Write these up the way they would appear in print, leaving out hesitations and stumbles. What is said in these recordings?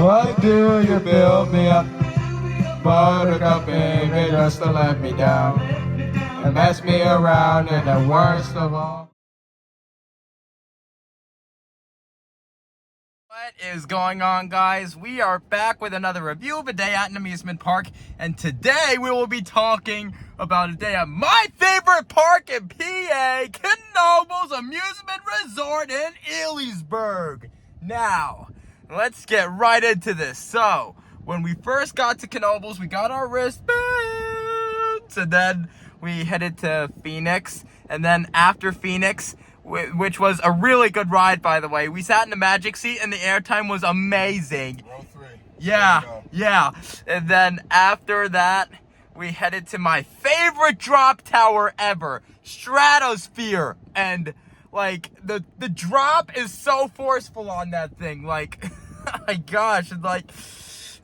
Why do you build me up? Buttercup, baby, just to let me down and mess me around, and the worst of all. What is going on, guys? We are back with another review of a day at an amusement park, and today we will be talking about a day at my favorite park in PA, Knoebels Amusement Resort in Ellisburg. Now, let's get right into this. So, when we first got to Knoebels, we got our wristbands, and then we headed to Phoenix, and then after Phoenix, which was a really good ride, by the way. We sat in the magic seat and the airtime was amazing. Row 3. Yeah. And then after that, we headed to my favorite drop tower ever, Stratosphere. And like the drop is so forceful on that thing. Like, oh my gosh, and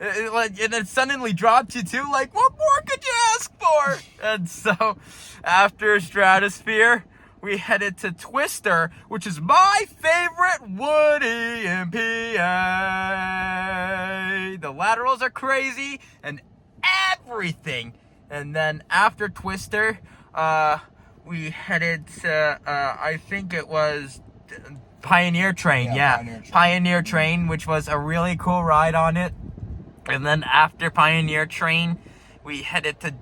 and it suddenly dropped you too. Like, what more could you ask for? And so after Stratosphere, we headed to Twister, which is my favorite Woody in PA. The laterals are crazy and everything. And then after Twister, we headed to, I think it was Pioneer Train. Yeah, Pioneer Train, which was a really cool ride on it. And then after Pioneer Train, we headed to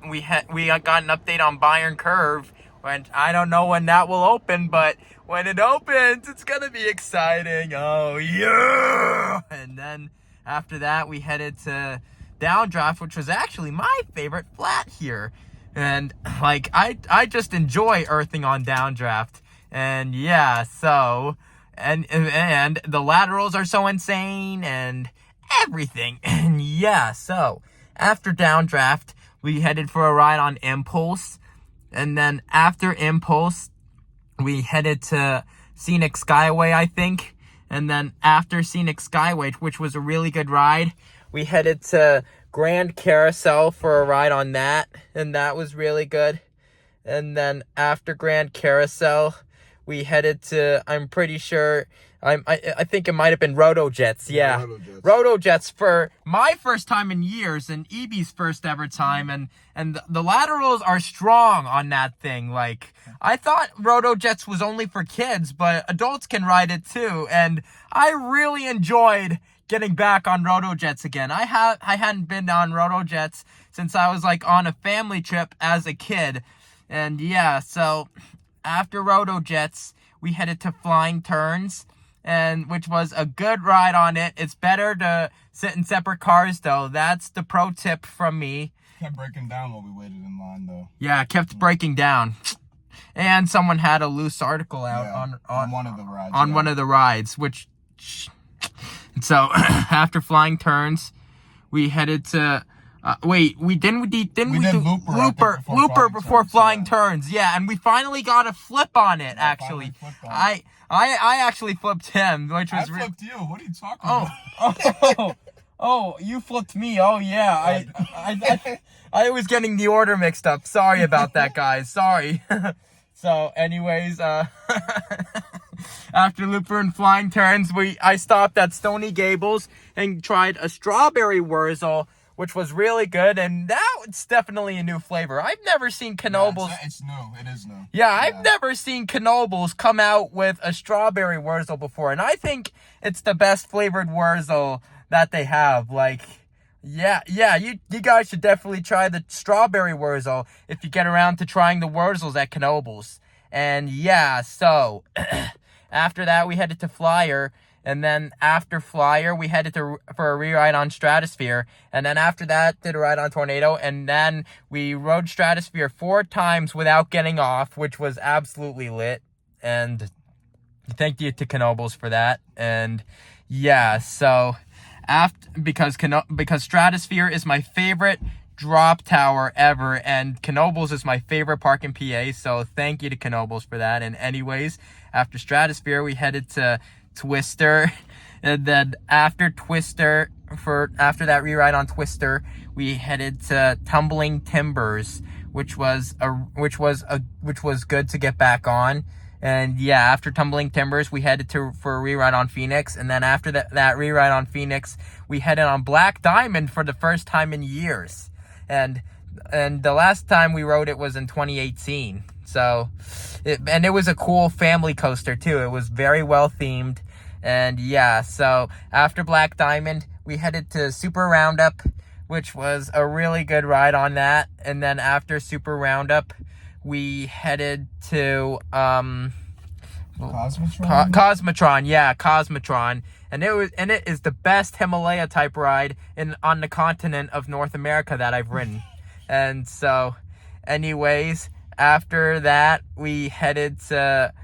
we got an update on Bayern Curve. And I don't know when that will open, but when it opens, it's gonna be exciting. Oh yeah! And then after that, we headed to Downdraft, which was actually my favorite flat here. And like, I just enjoy earthing on Downdraft. And yeah, so and the laterals are so insane and everything. And yeah, so after Downdraft, we headed for a ride on Impulse. And then after Impulse, we headed to Scenic Skyway, I think. And then after Scenic Skyway, which was a really good ride, we headed to Grand Carousel for a ride on that. And that was really good. And then after Grand Carousel, we headed to, I'm pretty sure, I think it might have been Roto-Jets. Yeah, Roto-Jets for my first time in years and EB's first ever time. And the laterals are strong on that thing. Like, I thought Roto-Jets was only for kids, but adults can ride it too. And I really enjoyed getting back on Roto-Jets again. I hadn't been on Roto-Jets since I was like on a family trip as a kid. And yeah, so after Roto-Jets, we headed to Flying Turns, and which was a good ride on it. It's better to sit in separate cars, though. That's the pro tip from me. Kept breaking down while we waited in line, though. Yeah, it kept breaking down. And someone had a loose article out on one of the rides. One of the rides, which... So, after Flying Turns, we headed to... we did Looper before Flying Turns. Yeah, and we finally got a flip on it, actually. I actually flipped him, which was... I flipped you. What are you talking about? Oh, you flipped me. Oh, yeah. I was getting the order mixed up. Sorry about that, guys. Sorry. So, anyways, after Looper and Flying Turns, I stopped at Stony Gables and tried a strawberry Wurzel, which was really good, and that's definitely a new flavor. I've never seen Knoebels... Yeah, it's new. It is new. Yeah, I've never seen Knoebels come out with a strawberry Wurzel before, and I think it's the best flavored Wurzel that they have. Like, yeah, you guys should definitely try the strawberry Wurzel if you get around to trying the Wurzels at Knoebels. And yeah, so after that, we headed to Flyer. And then after Flyer, we headed for a re-ride on Stratosphere. And then after that, did a ride on Tornado. And then we rode Stratosphere 4 times without getting off, which was absolutely lit. And thank you to Knoebels for that. And yeah, so because Stratosphere is my favorite drop tower ever, and Knoebels is my favorite park in PA. So thank you to Knoebels for that. And anyways, after Stratosphere, we headed to Twister, and then after Twister, after that re-ride on Twister, we headed to Tumbling Timbers, which was good to get back on. And yeah, after Tumbling Timbers, we headed for a reride on Phoenix. And then after that reride on Phoenix, we headed on Black Diamond for the first time in years. And the last time we rode it was in 2018. So, it was a cool family coaster too. It was very well themed. And yeah, so after Black Diamond, we headed to Super Roundup, which was a really good ride on that. And then after Super Roundup, we headed to Cosmotron, and it is the best Himalaya type ride on the continent of North America that I've ridden. And so, anyways, after that we headed for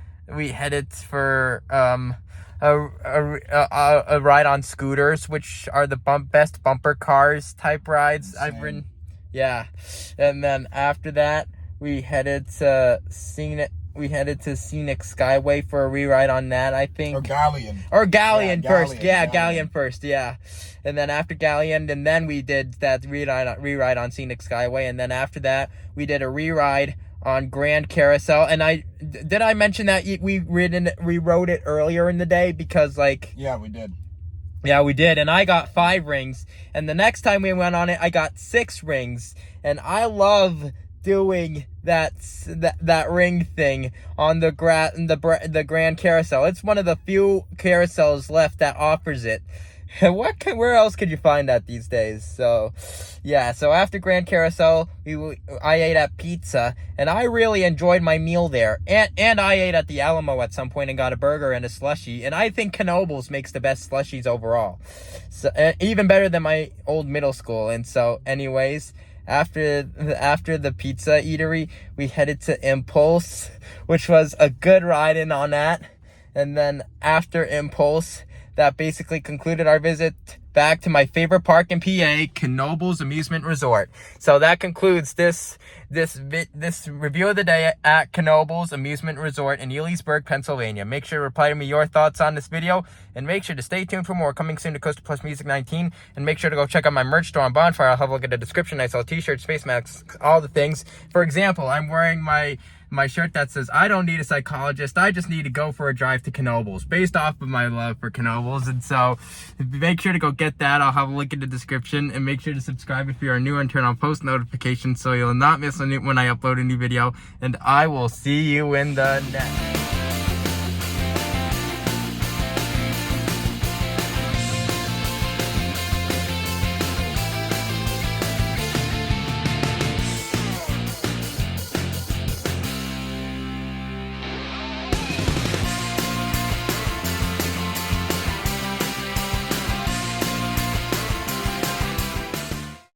a ride on scooters, which are the best bumper cars type rides I've ridden. Yeah, and then after that, we headed to Scenic Skyway for a reride on that, I think. Or Galleon. Galleon first, yeah. And then after Galleon, and then we did that reride on Scenic Skyway, and then after that, we did a reride on Grand Carousel. And I mention that we rode it earlier in the day because, like... Yeah, we did. Yeah, we did, and I got 5 rings. And the next time we went on it, I got 6 rings. And I love doing that ring thing on the Grand Carousel. It's one of the few carousels left that offers it. Where else could you find that these days? So, yeah. So after Grand Carousel, I ate at Pizza, and I really enjoyed my meal there. And I ate at the Alamo at some point and got a burger and a slushie. And I think Knoebels makes the best slushies overall. So even better than my old middle school. And so, anyways, after the pizza eatery, we headed to Impulse, which was a good ride-in on that. And then after Impulse, that basically concluded our visit back to my favorite park in PA, Knoebels Amusement Resort. So that concludes this review of the day at Knoebels Amusement Resort in Elysburg, Pennsylvania. Make sure to reply to me your thoughts on this video, and make sure to stay tuned for more coming soon to Coaster Plus Music 19. And make sure to go check out my merch store on Bonfire. I'll have a look at the description. I sell t-shirts, face masks, all the things. For example, I'm wearing my shirt that says, "I don't need a psychologist, I just need to go for a drive to Knoebels," based off of my love for Knoebels. And so make sure to go get that. I'll have a link in the description, and make sure to subscribe if you are new and turn on post notifications so you'll not miss when I upload a new video. And I will see you in the next.